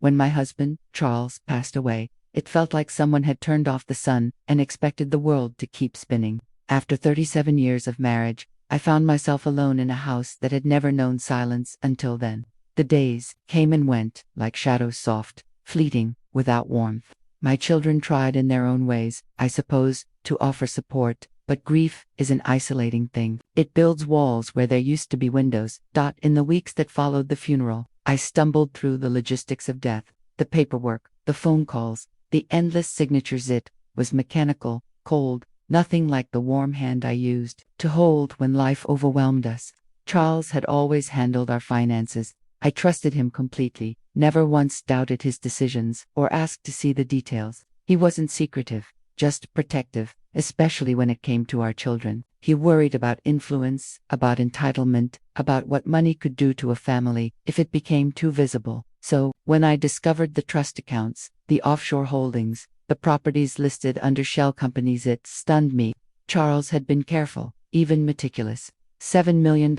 When my husband, Charles, passed away, it felt like someone had turned off the sun and expected the world to keep spinning. After 37 years of marriage, I found myself alone in a house that had never known silence until then. The days came and went, like shadows, soft, fleeting, without warmth. My children tried in their own ways, I suppose, to offer support, but grief is an isolating thing. It builds walls where there used to be windows. In the weeks that followed the funeral, I stumbled through the logistics of death, the paperwork, the phone calls, the endless signatures. It was mechanical, cold, nothing like the warm hand I used to hold when life overwhelmed us. Charles had always handled our finances. I trusted him completely, never once doubted his decisions or asked to see the details. He wasn't secretive, just protective, especially when it came to our children. He worried about influence, about entitlement, about what money could do to a family if it became too visible. So, when I discovered the trust accounts, the offshore holdings, the properties listed under shell companies, it stunned me. Charles had been careful, even meticulous. $7 million,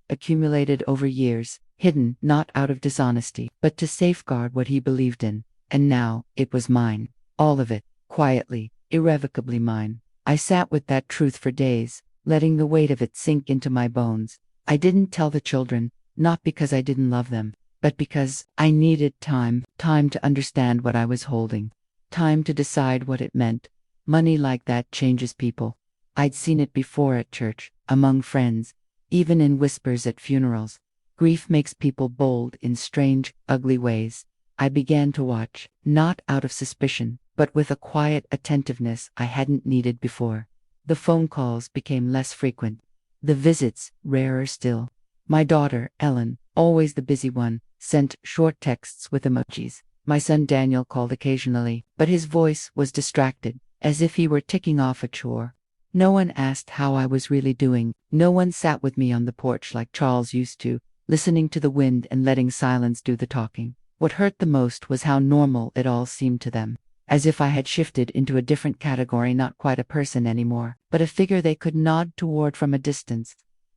accumulated over years, hidden not out of dishonesty, but to safeguard what he believed in. And now, it was mine. All of it, quietly, irrevocably mine. I sat with that truth for days, letting the weight of it sink into my bones. I didn't tell the children, not because I didn't love them, but because I needed time to understand what I was holding. Time to decide what it meant. Money like that changes people. I'd seen it before at church, among friends, even in whispers at funerals. Grief makes people bold in strange, ugly ways. I began to watch, not out of suspicion, but with a quiet attentiveness I hadn't needed before. The phone calls became less frequent. The visits, rarer still. My daughter, Ellen, always the busy one, sent short texts with emojis. My son Daniel called occasionally, but his voice was distracted, as if he were ticking off a chore. No one asked how I was really doing. No one sat with me on the porch like Charles used to, listening to the wind and letting silence do the talking. What hurt the most was how normal it all seemed to them. As if I had shifted into a different category, not quite a person anymore, but a figure they could nod toward from a distance.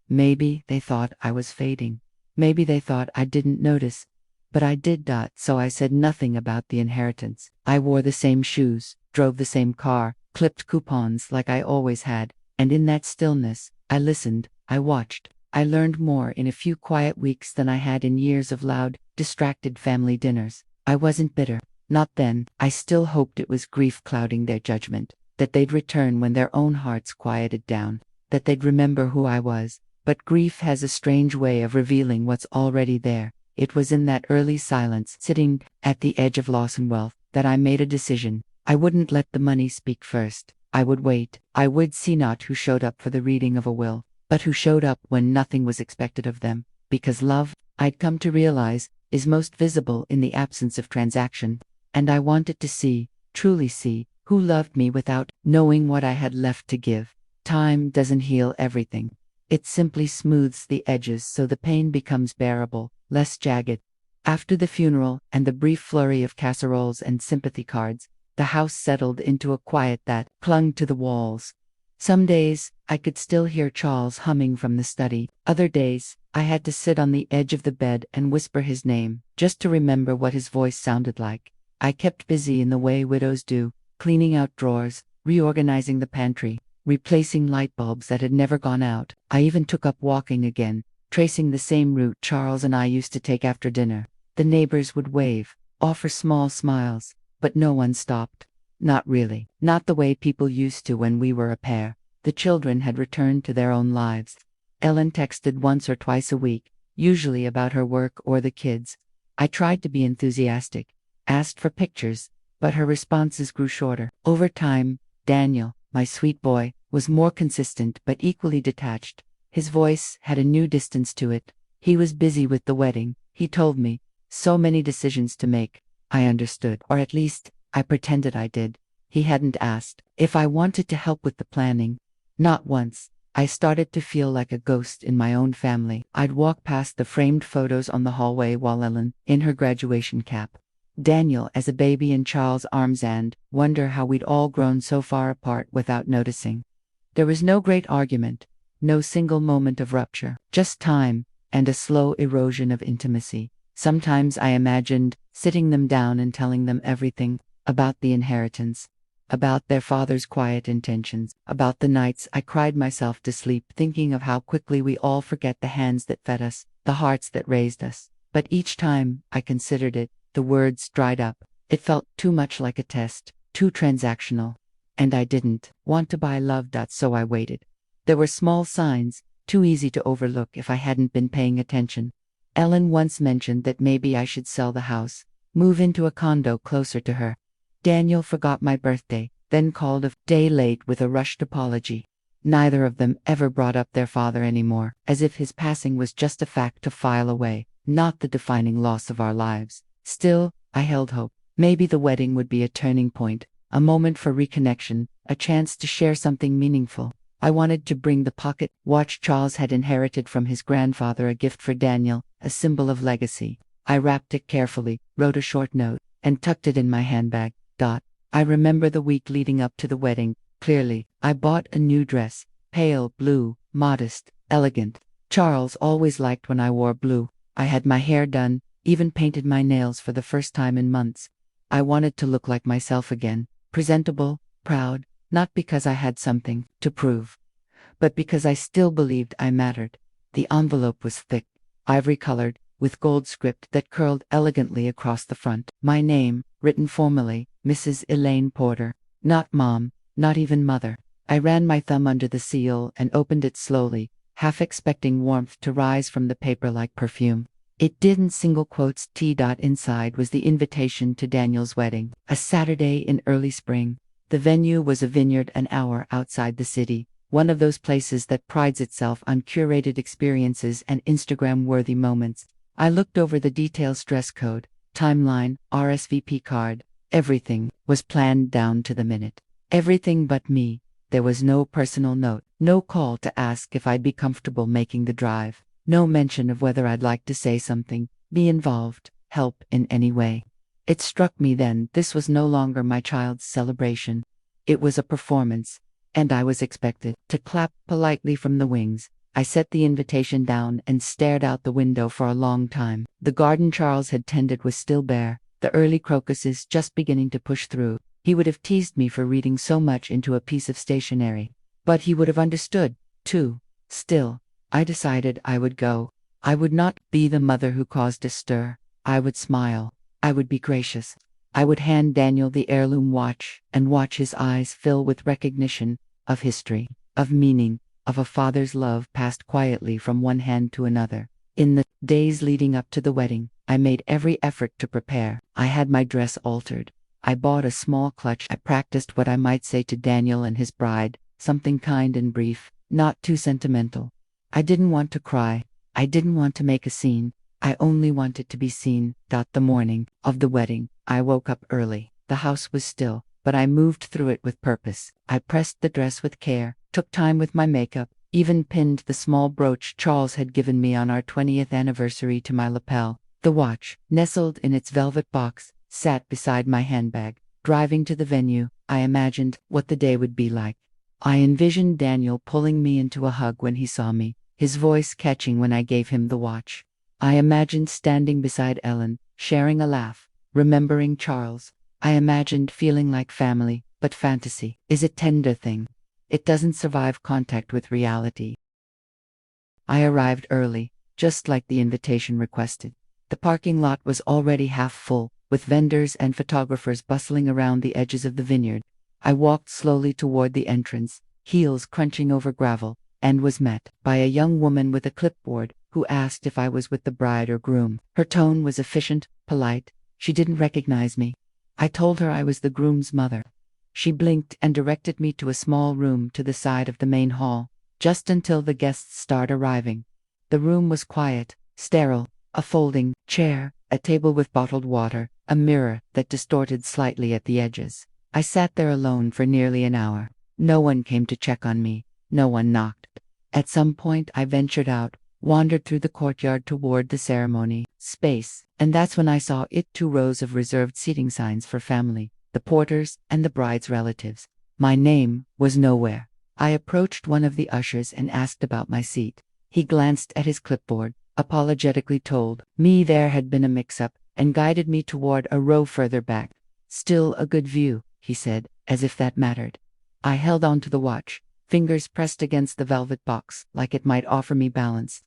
Maybe they thought I was fading. Maybe they thought I didn't notice. But I did. So I said nothing about the inheritance. I wore the same shoes, drove the same car, clipped coupons like I always had, and in that stillness, I listened, I watched. I learned more in a few quiet weeks than I had in years of loud, distracted family dinners. I wasn't bitter. Not then. I still hoped it was grief clouding their judgment, that they'd return when their own hearts quieted down, that they'd remember who I was. But grief has a strange way of revealing what's already there. It was in that early silence, sitting at the edge of loss and wealth, that I made a decision. I wouldn't let the money speak first. I would wait. I would see not who showed up for the reading of a will, but who showed up when nothing was expected of them. Because love, I'd come to realize, is most visible in the absence of transaction. And I wanted to see, truly see, who loved me without knowing what I had left to give. Time doesn't heal everything. It simply smooths the edges so the pain becomes bearable, less jagged. After the funeral and the brief flurry of casseroles and sympathy cards, the house settled into a quiet that clung to the walls. Some days, I could still hear Charles humming from the study. Other days, I had to sit on the edge of the bed and whisper his name, just to remember what his voice sounded like. I kept busy in the way widows do, cleaning out drawers, reorganizing the pantry, replacing light bulbs that had never gone out. I even took up walking again, tracing the same route Charles and I used to take after dinner. The neighbors would wave, offer small smiles, but no one stopped. Not really. Not the way people used to when we were a pair. The children had returned to their own lives. Ellen texted once or twice a week, usually about her work or the kids. I tried to be enthusiastic, asked for pictures, but her responses grew shorter. Over time, Daniel, my sweet boy, was more consistent but equally detached. His voice had a new distance to it. He was busy with the wedding, he told me. So many decisions to make. I understood, or at least, I pretended I did. He hadn't asked if I wanted to help with the planning. Not once. I started to feel like a ghost in my own family. I'd walk past the framed photos on the hallway while Ellen, in her graduation cap, Daniel as a baby in Charles' arms, and wonder how we'd all grown so far apart without noticing. There was no great argument, no single moment of rupture, just time, and a slow erosion of intimacy. Sometimes I imagined sitting them down and telling them everything about the inheritance, about their father's quiet intentions, about the nights I cried myself to sleep thinking of how quickly we all forget the hands that fed us, the hearts that raised us. But each time I considered it, the words dried up. It felt too much like a test, too transactional. And I didn't want to buy love. So I waited. There were small signs, too easy to overlook if I hadn't been paying attention. Ellen once mentioned that maybe I should sell the house, move into a condo closer to her. Daniel forgot my birthday, then called a day late with a rushed apology. Neither of them ever brought up their father anymore, as if his passing was just a fact to file away, not the defining loss of our lives. Still, I held hope. Maybe the wedding would be a turning point, a moment for reconnection, a chance to share something meaningful. I wanted to bring the pocket watch Charles had inherited from his grandfather, a gift for Daniel, a symbol of legacy. I wrapped it carefully, wrote a short note, and tucked it in my handbag. I remember the week leading up to the wedding, clearly. I bought a new dress, pale blue, modest, elegant. Charles always liked when I wore blue. I had my hair done, even painted my nails for the first time in months. I wanted to look like myself again, presentable, proud, not because I had something to prove, but because I still believed I mattered. The envelope was thick, ivory-colored, with gold script that curled elegantly across the front. My name, written formally, Mrs. Elaine Porter. Not Mom, not even Mother. I ran my thumb under the seal and opened it slowly, half expecting warmth to rise from the paper like perfume. It didn't. Single quotes. Inside was the invitation to Daniel's wedding, a Saturday in early spring. The venue was a vineyard an hour outside the city, one of those places that prides itself on curated experiences and Instagram-worthy moments. I looked over the details: dress code, timeline, RSVP card. Everything was planned down to the minute. Everything but me. There was no personal note, no call to ask if I'd be comfortable making the drive, no mention of whether I'd like to say something, be involved, help in any way. It struck me then this was no longer my child's celebration. It was a performance, and I was expected to clap politely from the wings. I set the invitation down and stared out the window for a long time. The garden Charles had tended was still bare, the early crocuses just beginning to push through. He would have teased me for reading so much into a piece of stationery. But he would have understood, too. Still, I decided I would go. I would not be the mother who caused a stir. I would smile. I would be gracious. I would hand Daniel the heirloom watch and watch his eyes fill with recognition of history, of meaning, of a father's love passed quietly from one hand to another. In the days leading up to the wedding, I made every effort to prepare. I had my dress altered. I bought a small clutch. I practiced what I might say to Daniel and his bride, something kind and brief, not too sentimental. I didn't want to cry. I didn't want to make a scene. I only wanted to be seen. The morning of the wedding, I woke up early. The house was still, but I moved through it with purpose. I pressed the dress with care, took time with my makeup, even pinned the small brooch Charles had given me on our 20th anniversary to my lapel. The watch, nestled in its velvet box, sat beside my handbag. Driving to the venue, I imagined what the day would be like. I envisioned Daniel pulling me into a hug when he saw me, his voice catching when I gave him the watch. I imagined standing beside Ellen, sharing a laugh, remembering Charles. I imagined feeling like family, but fantasy is a tender thing. It doesn't survive contact with reality. I arrived early, just like the invitation requested. The parking lot was already half full, with vendors and photographers bustling around the edges of the vineyard. I walked slowly toward the entrance, heels crunching over gravel, and was met by a young woman with a clipboard who asked if I was with the bride or groom. Her tone was efficient, polite. She didn't recognize me. I told her I was the groom's mother. She blinked and directed me to a small room to the side of the main hall, just until the guests started arriving. The room was quiet, sterile, a folding chair, a table with bottled water, a mirror that distorted slightly at the edges. I sat there alone for nearly an hour. No one came to check on me. No one knocked. At some point I ventured out, wandered through the courtyard toward the ceremony space, and that's when I saw it: 2 rows of reserved seating signs for family, the Porters and the bride's relatives. My name was nowhere. I approached one of the ushers and asked about my seat. He glanced at his clipboard, apologetically told me there had been a mix-up, and guided me toward a row further back. "Still a good view," he said, as if that mattered. I held on to the watch, fingers pressed against the velvet box, like it might offer me balance.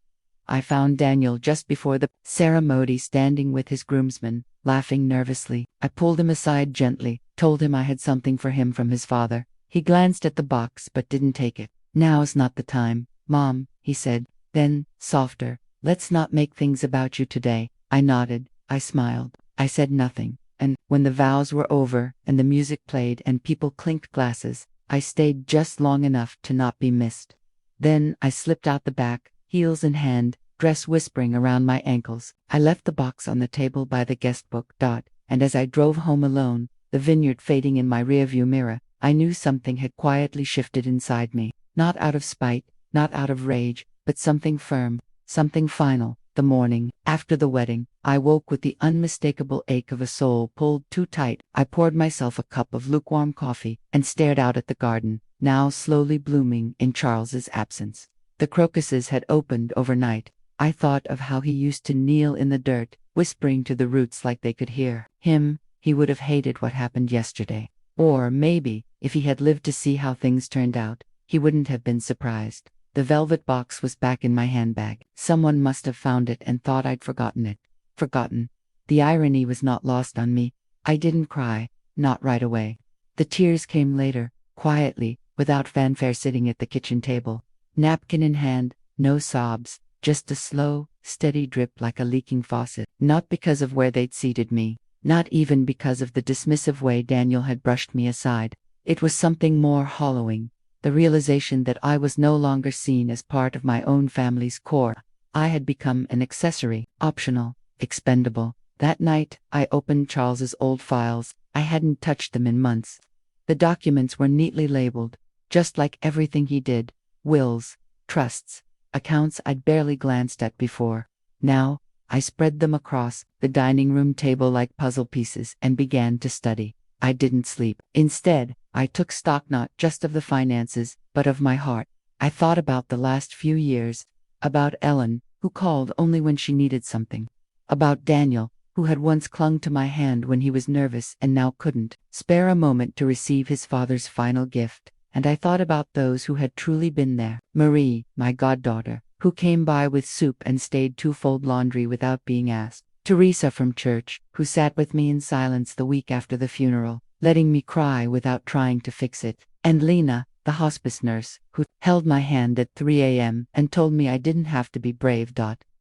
I found Daniel just before the ceremony standing with his groomsmen, laughing nervously. I pulled him aside gently, told him I had something for him from his father. He glanced at the box but didn't take it. "Now's not the time, Mom," he said. Then, softer, "Let's not make things about you today." I nodded, I smiled, I said nothing, and when the vows were over and the music played and people clinked glasses, I stayed just long enough to not be missed. Then I slipped out the back, heels in hand, dress whispering around my ankles. I left the box on the table by the guest book. And as I drove home alone, the vineyard fading in my rearview mirror, I knew something had quietly shifted inside me. Not out of spite, not out of rage, but something firm, something final. The morning after the wedding, I woke with the unmistakable ache of a soul pulled too tight. I poured myself a cup of lukewarm coffee and stared out at the garden, now slowly blooming in Charles's absence. The crocuses had opened overnight. I thought of how he used to kneel in the dirt, whispering to the roots like they could hear him. He would have hated what happened yesterday. Or maybe, if he had lived to see how things turned out, he wouldn't have been surprised. The velvet box was back in my handbag. Someone must have found it and thought I'd forgotten it. Forgotten. The irony was not lost on me. I didn't cry, not right away. The tears came later, quietly, without fanfare, sitting at the kitchen table. Napkin in hand, no sobs, just a slow, steady drip like a leaking faucet. Not because of where they'd seated me, not even because of the dismissive way Daniel had brushed me aside. It was something more hollowing. The realization that I was no longer seen as part of my own family's core. I had become an accessory, optional, expendable. That night, I opened Charles's old files. I hadn't touched them in months. The documents were neatly labeled, just like everything he did. Wills, trusts, accounts I'd barely glanced at before. Now, I spread them across the dining room table like puzzle pieces and began to study. I didn't sleep. Instead, I took stock not just of the finances, but of my heart. I thought about the last few years, about Ellen, who called only when she needed something, about Daniel, who had once clung to my hand when he was nervous and now couldn't spare a moment to receive his father's final gift. And I thought about those who had truly been there. Marie, my goddaughter, who came by with soup and stayed to fold laundry without being asked. Teresa from church, who sat with me in silence the week after the funeral, letting me cry without trying to fix it. And Lena, the hospice nurse, who held my hand at 3 a.m. and told me I didn't have to be brave.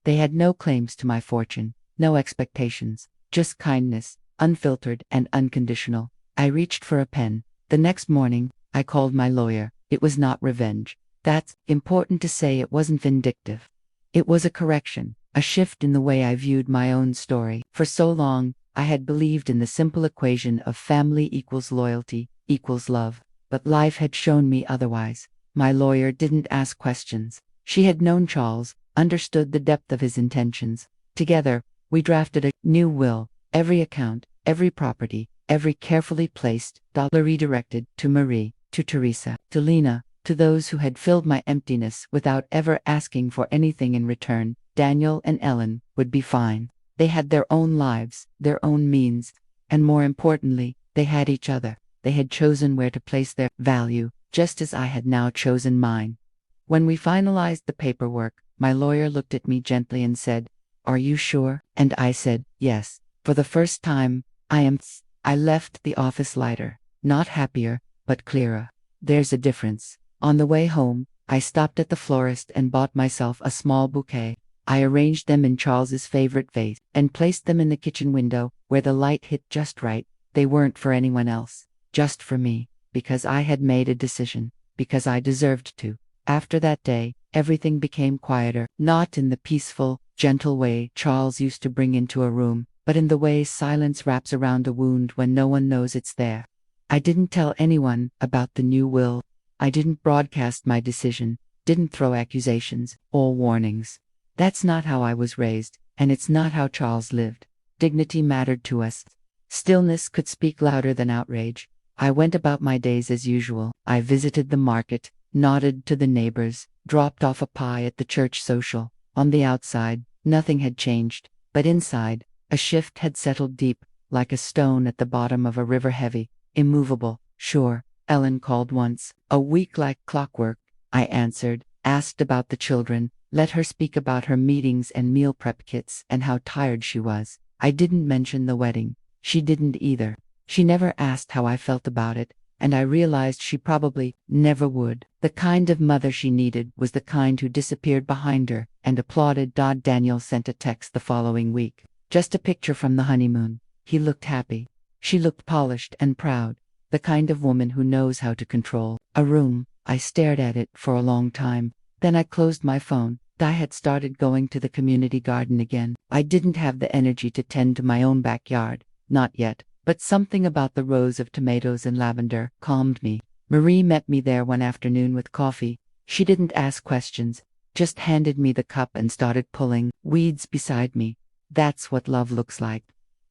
They had no claims to my fortune, no expectations, just kindness, unfiltered and unconditional. I reached for a pen. The next morning, I called my lawyer. It was not revenge. That's important to say. It wasn't vindictive. It was a correction, a shift in the way I viewed my own story. For so long, I had believed in the simple equation of family equals loyalty, equals love. But life had shown me otherwise. My lawyer didn't ask questions. She had known Charles, understood the depth of his intentions. Together, we drafted a new will. Every account, every property, every carefully placed dollar redirected to Marie, to Teresa, to Lena, to those who had filled my emptiness without ever asking for anything in return. Daniel and Ellen would be fine. They had their own lives, their own means, and more importantly, they had each other. They had chosen where to place their value, just as I had now chosen mine. When we finalized the paperwork, my lawyer looked at me gently and said, "Are you sure?" And I said, "Yes. For the first time, I am." I left the office lighter, not happier, but clearer. There's a difference. On the way home, I stopped at the florist and bought myself a small bouquet. I arranged them in Charles's favorite vase and placed them in the kitchen window, where the light hit just right. They weren't for anyone else, just for me, because I had made a decision, because I deserved to. After that day, everything became quieter, not in the peaceful, gentle way Charles used to bring into a room, but in the way silence wraps around a wound when no one knows it's there. I didn't tell anyone about the new will. I didn't broadcast my decision, didn't throw accusations or warnings. That's not how I was raised, and it's not how Charles lived. Dignity mattered to us. Stillness could speak louder than outrage. I went about my days as usual. I visited the market, nodded to the neighbors, dropped off a pie at the church social. On the outside, Nothing had changed, but inside, a shift had settled deep, like a stone at the bottom of a river, heavy, immovable. Sure, Ellen called once, a week like clockwork, I answered, asked about the children, let her speak about her meetings and meal prep kits and how tired she was. I didn't mention the wedding. She didn't either. She never asked how I felt about it, and I realized she probably never would. The kind of mother she needed was the kind who disappeared behind her and applauded. Daniel sent a text the following week. Just a picture from the honeymoon. He looked happy. She looked polished and proud. The kind of woman who knows how to control a room. I stared at it for a long time. Then I closed my phone. I had started going to the community garden again. I didn't have the energy to tend to my own backyard. Not yet. But something about the rows of tomatoes and lavender calmed me. Marie met me there one afternoon with coffee. She didn't ask questions, just handed me the cup and started pulling weeds beside me. That's what love looks like.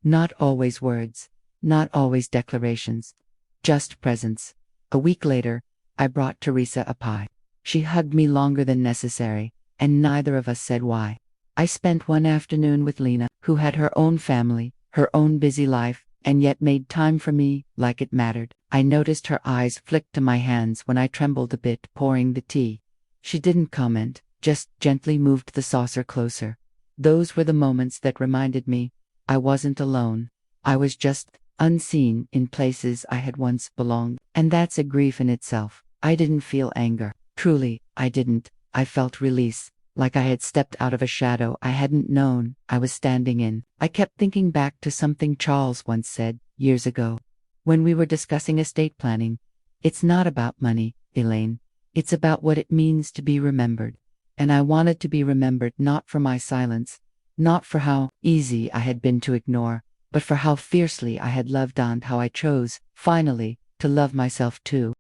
Not always words, not always declarations, just presence. A week later, I brought Teresa a pie. She hugged me longer than necessary, and neither of us said why. I spent one afternoon with Lena, who had her own family, her own busy life, and yet made time for me like it mattered. I noticed her eyes flick to my hands when I trembled a bit pouring the tea. She didn't comment, just gently moved the saucer closer. Those were the moments that reminded me I wasn't alone. I was just unseen in places I had once belonged, and that's a grief in itself. I didn't feel anger. Truly, I didn't. I felt release, like I had stepped out of a shadow I hadn't known I was standing in. I kept thinking back to something Charles once said, years ago, when we were discussing estate planning. It's not about money, Elaine. It's about what it means to be remembered. And I wanted to be remembered not for my silence, not for how easy I had been to ignore, but for how fiercely I had loved and how I chose, finally, to love myself too.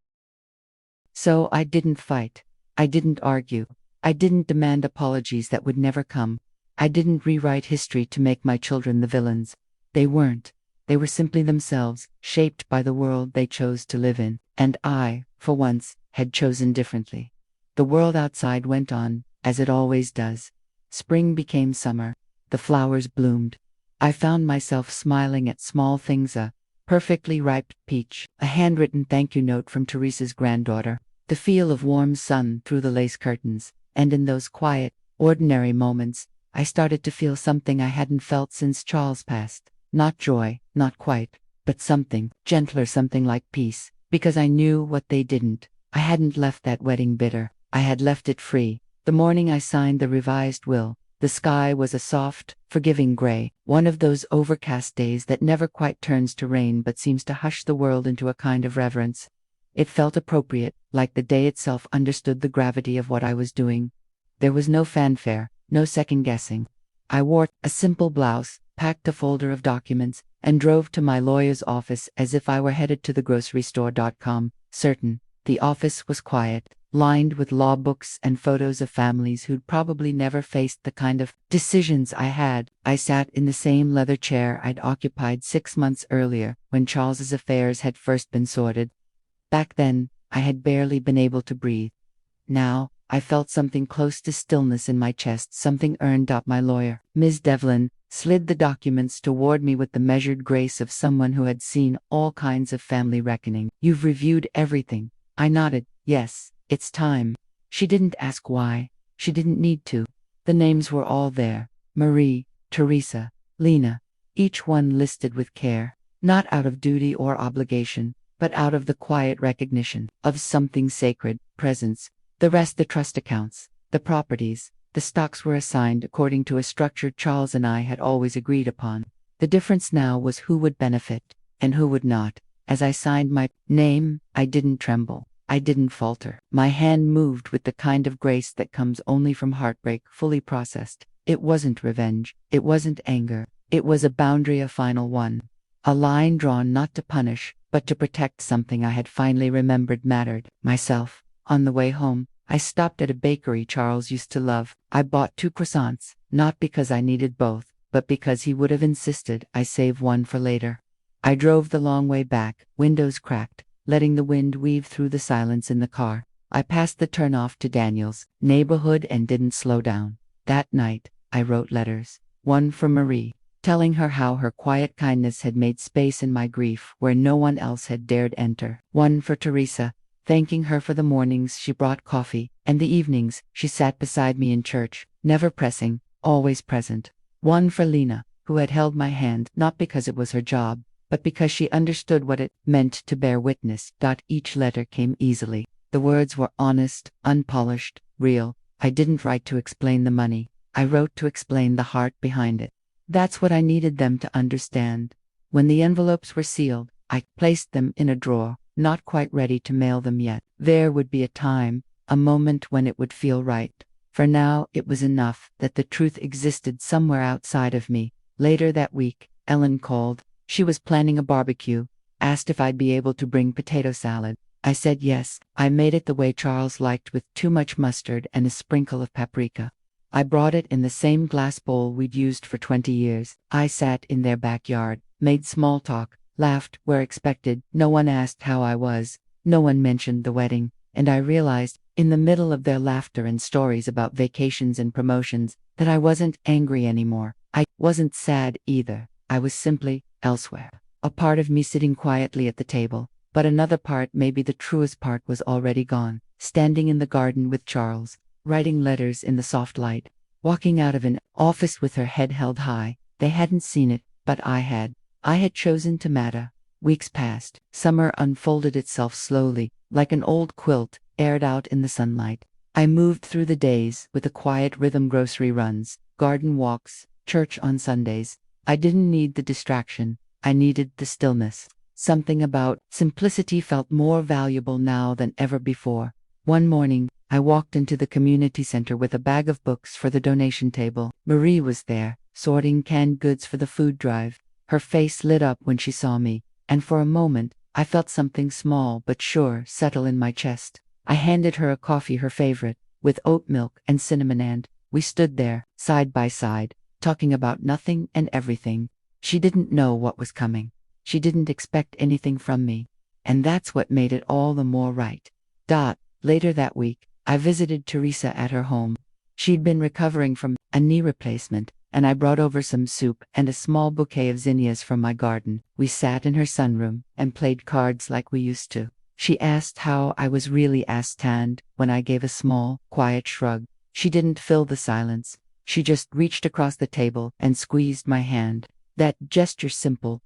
So I didn't fight. I didn't argue. I didn't demand apologies that would never come. I didn't rewrite history to make my children the villains. They weren't. They were simply themselves, shaped by the world they chose to live in. And I, for once, had chosen differently. The world outside went on, as it always does. Spring became summer. The flowers bloomed. I found myself smiling at small things, a perfectly ripe peach, a handwritten thank you note from Teresa's granddaughter, the feel of warm sun through the lace curtains, and in those quiet, ordinary moments, I started to feel something I hadn't felt since Charles passed. Not joy, not quite, but something gentler, something like peace, because I knew what they didn't. I hadn't left that wedding bitter. I had left it free. The morning I signed the revised will, the sky was a soft, forgiving gray, one of those overcast days that never quite turns to rain but seems to hush the world into a kind of reverence. It felt appropriate, like the day itself understood the gravity of what I was doing. There was no fanfare, no second-guessing. I wore a simple blouse, packed a folder of documents, and drove to my lawyer's office as if I were headed to the grocery store.com, certain. The office was quiet, lined with law books and photos of families who'd probably never faced the kind of decisions I had. I sat in the same leather chair I'd occupied 6 months earlier, when Charles's affairs had first been sorted. Back then, I had barely been able to breathe. Now, I felt something close to stillness in my chest, something earned up. My lawyer, Ms. Devlin, slid the documents toward me with the measured grace of someone who had seen all kinds of family reckoning. You've reviewed everything. I nodded. Yes, it's time. She didn't ask why. She didn't need to. The names were all there. Marie, Teresa, Lena, each one listed with care, not out of duty or obligation, but out of the quiet recognition of something sacred, presence. The rest, the trust accounts, the properties, the stocks were assigned according to a structure Charles and I had always agreed upon. The difference now was who would benefit, and who would not. As I signed my name, I didn't tremble. I didn't falter. My hand moved with the kind of grace that comes only from heartbreak fully processed. It wasn't revenge. It wasn't anger. It was a boundary, a final one. A line drawn not to punish, but to protect something I had finally remembered mattered. Myself. On the way home, I stopped at a bakery Charles used to love. I bought 2 croissants, not because I needed both, but because he would have insisted I save one for later. I drove the long way back, windows cracked, letting the wind weave through the silence in the car. I passed the turnoff to Daniel's neighborhood and didn't slow down. That night, I wrote letters. One for Marie, telling her how her quiet kindness had made space in my grief where no one else had dared enter. One for Teresa, thanking her for the mornings she brought coffee, and the evenings she sat beside me in church, never pressing, always present. One for Lena, who had held my hand not because it was her job, but because she understood what it meant to bear witness. Each letter came easily. The words were honest, unpolished, real. I didn't write to explain the money. I wrote to explain the heart behind it. That's what I needed them to understand. When the envelopes were sealed, I placed them in a drawer, not quite ready to mail them yet. There would be a time, a moment when it would feel right. For now, it was enough that the truth existed somewhere outside of me. Later that week, Ellen called. She was planning a barbecue, asked if I'd be able to bring potato salad. I said yes. I made it the way Charles liked, with too much mustard and a sprinkle of paprika. I brought it in the same glass bowl we'd used for 20 years. I sat in their backyard, made small talk, laughed where expected. No one asked how I was. No one mentioned the wedding. And I realized, in the middle of their laughter and stories about vacations and promotions, that I wasn't angry anymore. I wasn't sad either. I was simply elsewhere. A part of me sitting quietly at the table, but another part, maybe the truest part, was already gone, standing in the garden with Charles, writing letters in the soft light, walking out of an office with her head held high. They hadn't seen it, but I had. I had chosen to matter. Weeks passed. Summer unfolded itself slowly, like an old quilt, aired out in the sunlight. I moved through the days with a quiet rhythm: grocery runs, garden walks, church on Sundays. I didn't need the distraction. I needed the stillness. Something about simplicity felt more valuable now than ever before. One morning, I walked into the community center with a bag of books for the donation table. Marie was there, sorting canned goods for the food drive. Her face lit up when she saw me, and for a moment, I felt something small but sure settle in my chest. I handed her a coffee, her favorite, with oat milk and cinnamon, and we stood there, side by side, talking about nothing and everything. She didn't know what was coming. She didn't expect anything from me. And that's what made it all the more right. Later that week, I visited Teresa at her home. She'd been recovering from a knee replacement, and I brought over some soup and a small bouquet of zinnias from my garden. We sat in her sunroom and played cards like we used to. She asked how I was really, and when I gave a small, quiet shrug, she didn't fill the silence. She just reached across the table and squeezed my hand. That gesture, simple,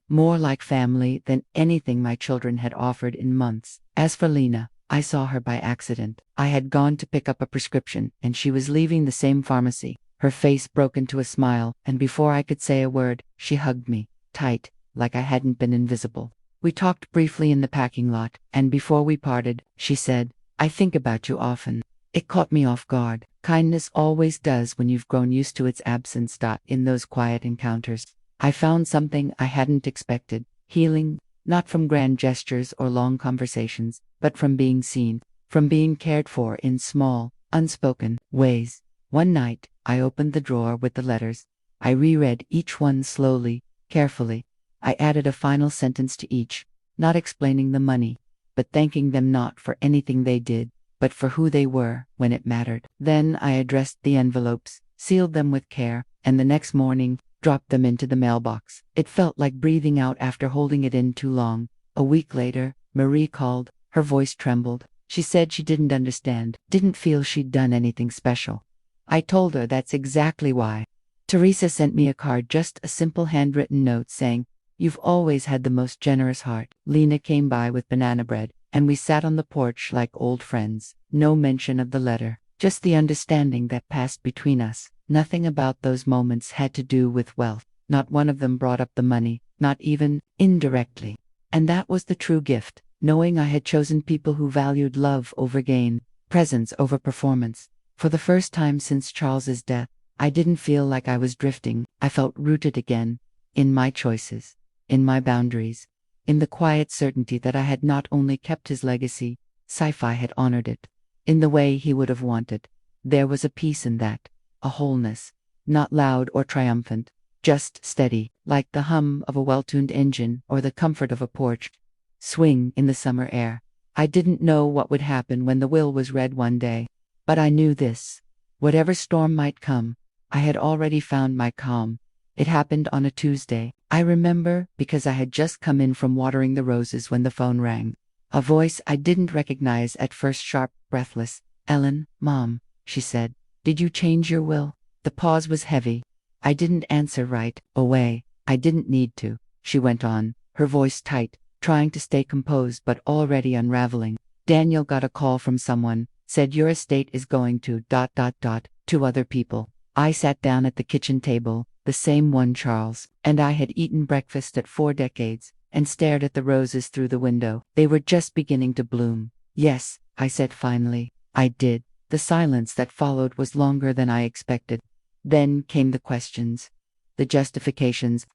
more like family than anything my children had offered in months. As for Lena, I saw her by accident. I had gone to pick up a prescription, and she was leaving the same pharmacy. Her face broke into a smile, and before I could say a word, she hugged me, tight, like I hadn't been invisible. We talked briefly in the parking lot, and before we parted, she said, "I think about you often." It caught me off guard. Kindness always does when you've grown used to its absence. In those quiet encounters, I found something I hadn't expected: healing, not from grand gestures or long conversations, but from being seen, from being cared for in small, unspoken ways. One night, I opened the drawer with the letters. I reread each one slowly, carefully. I added a final sentence to each, not explaining the money, but thanking them not for anything they did, but for who they were when it mattered. Then I addressed the envelopes, sealed them with care, and the next morning, dropped them into the mailbox. It felt like breathing out after holding it in too long. A week later, Marie called. Her voice trembled. She said she didn't understand, didn't feel she'd done anything special. I told her that's exactly why. Teresa sent me a card, just a simple handwritten note saying, "You've always had the most generous heart." Lena came by with banana bread, and we sat on the porch like old friends. No mention of the letter, just the understanding that passed between us. Nothing about those moments had to do with wealth. Not one of them brought up the money, not even indirectly. And that was the true gift, knowing I had chosen people who valued love over gain, presence over performance. For the first time since Charles's death, I didn't feel like I was drifting. I felt rooted again, in my choices, in my boundaries, in the quiet certainty that I had not only kept his legacy, sci-fi had honored it, in the way he would have wanted. There was a peace in that. A wholeness, not loud or triumphant, just steady, like the hum of a well-tuned engine or the comfort of a porch swing in the summer air. I didn't know what would happen when the will was read one day, but I knew this: whatever storm might come, I had already found my calm. It happened on a Tuesday. I remember because I had just come in from watering the roses when the phone rang. A voice I didn't recognize at first, sharp, breathless. "Ellen, Mom," she said. "Did you change your will?" The pause was heavy. I didn't answer right away. I didn't need to. She went on, her voice tight, trying to stay composed but already unraveling. "Daniel got a call from someone, said your estate is going to ... to other people." I sat down at the kitchen table, the same one Charles and I had eaten breakfast at 4 decades, and stared at the roses through the window. They were just beginning to bloom. "Yes," I said finally. "I did." The silence that followed was longer than I expected. Then came the questions, the justifications,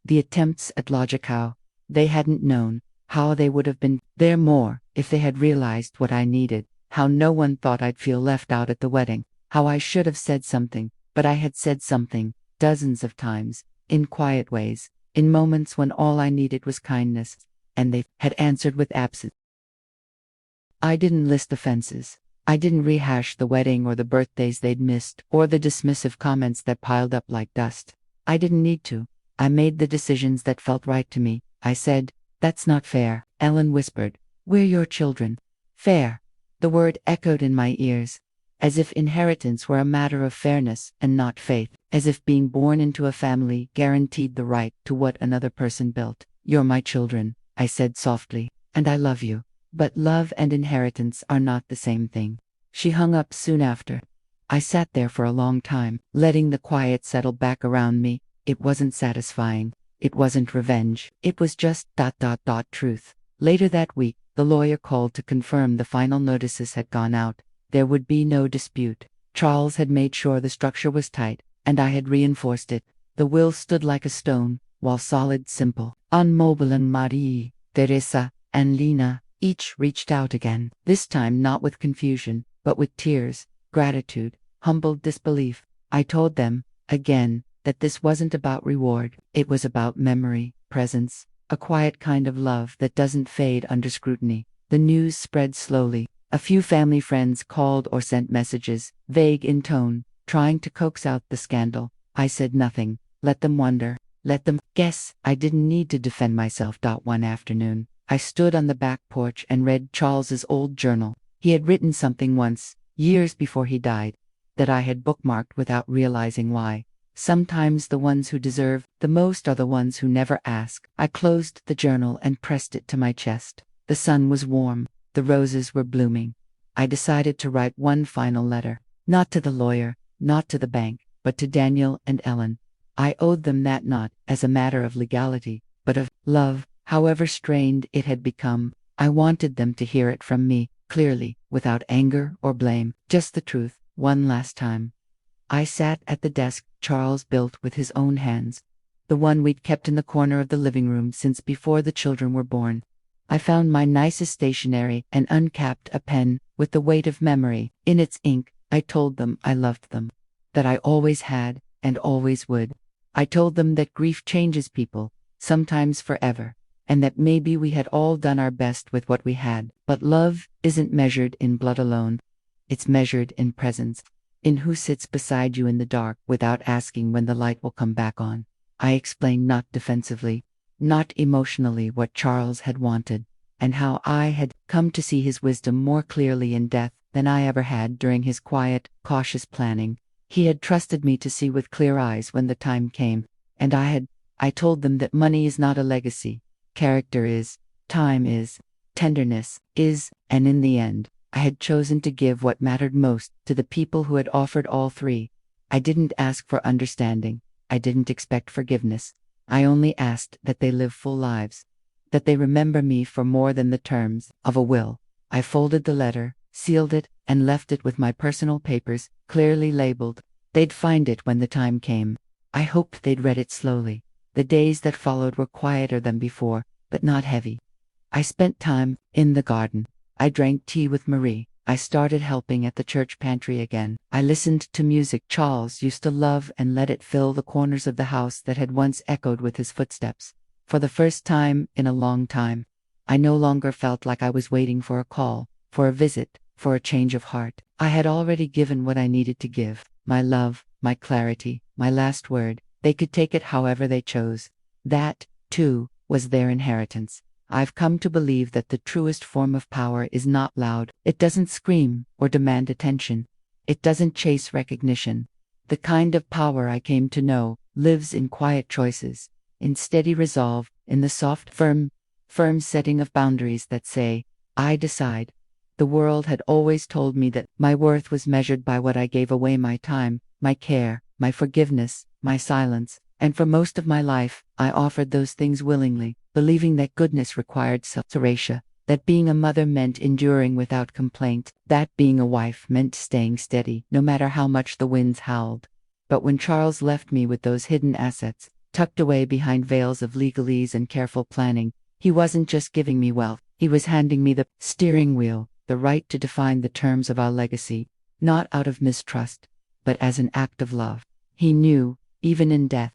the attempts at logic. How they hadn't known, how they would have been there more if they had realized what I needed, how no one thought I'd feel left out at the wedding, how I should have said something, but I had said something dozens of times, in quiet ways, in moments when all I needed was kindness, and they had answered with absence. I didn't list offenses. I didn't rehash the wedding or the birthdays they'd missed, or the dismissive comments that piled up like dust. I didn't need to. I made the decisions that felt right to me. I said, "That's not fair." Ellen whispered, "We're your children." Fair. The word echoed in my ears, as if inheritance were a matter of fairness and not faith, as if being born into a family guaranteed the right to what another person built. "You're my children," I said softly, "and I love you. But love and inheritance are not the same thing." She hung up soon after. I sat there for a long time, letting the quiet settle back around me. It wasn't satisfying. It wasn't revenge. It was just ... truth. Later that week, the lawyer called to confirm the final notices had gone out. There would be no dispute. Charles had made sure the structure was tight, and I had reinforced it. The will stood like a stone, wall solid, simple. Unmobile. And Marie, Teresa, and Lena each reached out again, this time not with confusion, but with tears, gratitude, humbled disbelief. I told them, again, that this wasn't about reward. It was about memory, presence, a quiet kind of love that doesn't fade under scrutiny. The news spread slowly. A few family friends called or sent messages, vague in tone, trying to coax out the scandal. I said nothing. Let them wonder. Let them guess. I didn't need to defend myself. One afternoon, I stood on the back porch and read Charles's old journal. He had written something once, years before he died, that I had bookmarked without realizing why. Sometimes the ones who deserve the most are the ones who never ask. I closed the journal and pressed it to my chest. The sun was warm. The roses were blooming. I decided to write one final letter, not to the lawyer, not to the bank, but to Daniel and Ellen. I owed them that, not as a matter of legality, but of love. However strained it had become, I wanted them to hear it from me, clearly, without anger or blame, just the truth, one last time. I sat at the desk Charles built with his own hands, the one we'd kept in the corner of the living room since before the children were born. I found my nicest stationery and uncapped a pen with the weight of memory in its ink. I told them I loved them, that I always had and always would. I told them that grief changes people, sometimes forever, and that maybe we had all done our best with what we had. But love isn't measured in blood alone. It's measured in presence, in who sits beside you in the dark without asking when the light will come back on. I explained, not defensively, not emotionally, what Charles had wanted, and how I had come to see his wisdom more clearly in death than I ever had during his quiet, cautious planning. He had trusted me to see with clear eyes when the time came, and I told them that money is not a legacy. Character is, time is, tenderness is, and in the end, I had chosen to give what mattered most to the people who had offered all three. I didn't ask for understanding. I didn't expect forgiveness. I only asked that they live full lives, that they remember me for more than the terms of a will. I folded the letter, sealed it, and left it with my personal papers, clearly labeled. They'd find it when the time came. I hoped they'd read it slowly. The days that followed were quieter than before, but not heavy. I spent time in the garden. I drank tea with Marie. I started helping at the church pantry again. I listened to music Charles used to love and let it fill the corners of the house that had once echoed with his footsteps. For the first time in a long time, I no longer felt like I was waiting for a call, for a visit, for a change of heart. I had already given what I needed to give. my love, my clarity, my last word. They could take it however they chose. That, too, was their inheritance. I've come to believe that the truest form of power is not loud. It doesn't scream or demand attention. It doesn't chase recognition. The kind of power I came to know lives in quiet choices, in steady resolve, in the soft, firm setting of boundaries that say, I decide. The world had always told me that my worth was measured by what I gave away: my time, my care, my forgiveness, my silence, and for most of my life, I offered those things willingly, believing that goodness required self-erasure, that being a mother meant enduring without complaint, that being a wife meant staying steady, no matter how much the winds howled. But when Charles left me with those hidden assets, tucked away behind veils of legalese and careful planning, he wasn't just giving me wealth, he was handing me the steering wheel, the right to define the terms of our legacy, not out of mistrust, but as an act of love. He knew, even in death,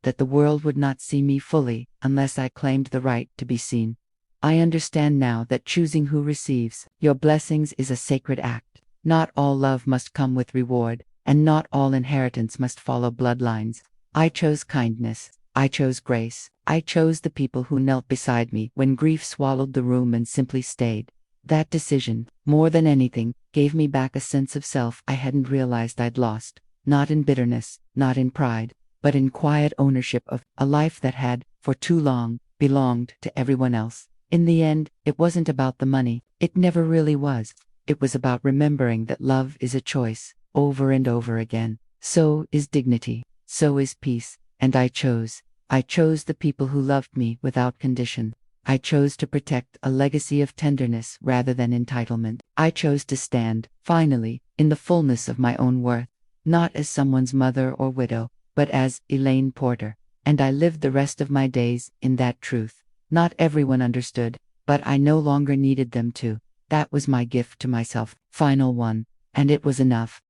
that the world would not see me fully unless I claimed the right to be seen. I understand now that choosing who receives your blessings is a sacred act. Not all love must come with reward, and not all inheritance must follow bloodlines. I chose kindness. I chose grace. I chose the people who knelt beside me when grief swallowed the room and simply stayed. That decision, more than anything, gave me back a sense of self I hadn't realized I'd lost, not in bitterness, not in pride, but in quiet ownership of a life that had, for too long, belonged to everyone else. In the end, it wasn't about the money. It never really was. It was about remembering that love is a choice, over and over again. So is dignity. So is peace. And I chose. I chose the people who loved me without condition. I chose to protect a legacy of tenderness rather than entitlement. I chose to stand, finally, in the fullness of my own worth, not as someone's mother or widow, but as Elaine Porter. And I lived the rest of my days in that truth. Not everyone understood, but I no longer needed them to. That was my gift to myself, final one, and it was enough.